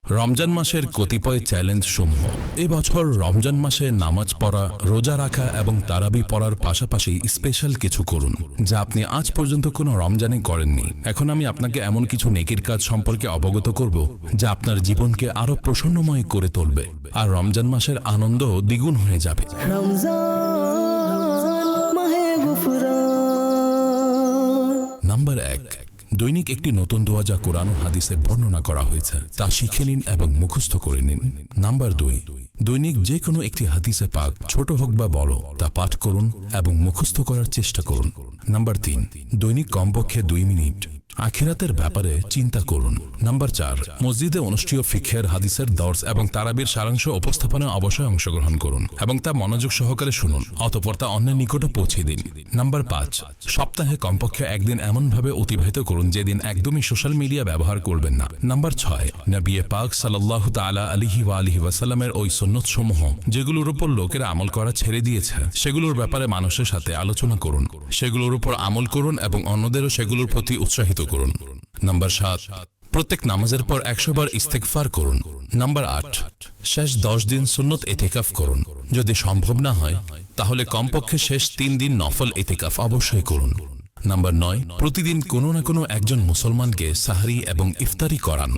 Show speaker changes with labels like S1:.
S1: রমজান মাসের কতিপয় চ্যালেঞ্জ সমূহ। এবছর রমজান মাসে নামাজ পড়া, রোজা রাখা এবং তারাবি পড়ার পাশাপাশি স্পেশাল কিছু করুন যা আপনি আজ পর্যন্ত কোনো রমজানে করেননি। এখন আমি আপনাকে এমন কিছু নেকির কাজ সম্পর্কে অবগত করব যা আপনার জীবনকে আরো প্রসন্নময় করে তুলবে আর রমজান মাসের আনন্দ দ্বিগুণ হয়ে যাবে। নাম্বার 1, দৈনিক একটি নতুন দোয়া যা কোরআন ও হাদিসে বর্ণনা করা হয়েছে তা শিখে নিন এবং মুখস্থ করে নিন। নাম্বার 2, দৈনিক যে কোনো একটি হাদিসে পাক, ছোট হোক বা বড়, তা পাঠ করুন এবং মুখস্থ করার চেষ্টা করুন। নাম্বার 3, দৈনিক কমপক্ষে 2 মিনিট আখিরাতের ব্যাপারে চিন্তা করুন। নাম্বার 4, মসজিদে অনুষ্ঠিত ফিকহের, হাদিসের দর্স এবং তারাবির সারাংশ উপস্থাপনায় অবশ্যই অংশগ্রহণ করুন এবং তা মনোযোগ সহকারে শুনুন, অতঃপর তা অন্যের নিকটে পৌঁছে দিন। নাম্বার 5, সপ্তাহে কমপক্ষে একদিন এমনভাবে অতিবাহিত করুন যেদিন একদমই সোশ্যাল মিডিয়া ব্যবহার করবেন না। নাম্বার 6, নবী পাক সাল্লাল্লাহু তাআলা আলাইহি ওয়া আলিহি ওয়াসাল্লামের ওই সুন্নত সমূহ যেগুলোর উপর লোকেরা আমল করা ছেড়ে দিয়েছে সেগুলোর ব্যাপারে মানুষের সাথে আলোচনা করুন, সেগুলোর উপর আমল করুন এবং অন্যদেরও সেগুলোর প্রতি উৎসাহিত করুন। নাম্বার 7, প্রত্যেক নামাজের পর 100 বার ইস্তেগফার করুন। নাম্বার 8, শেষ 10 দিন সুন্নত ইতিকাফ করুন। যদি সম্ভব না হয় তাহলে কমপক্ষে শেষ 3 দিন নফল ইতিকাফ অবশ্যই করুন। নাম্বার 9, প্রতিদিন কোনো না কোনো একজন মুসলমানকে সাহরি এবং ইফতারি করান।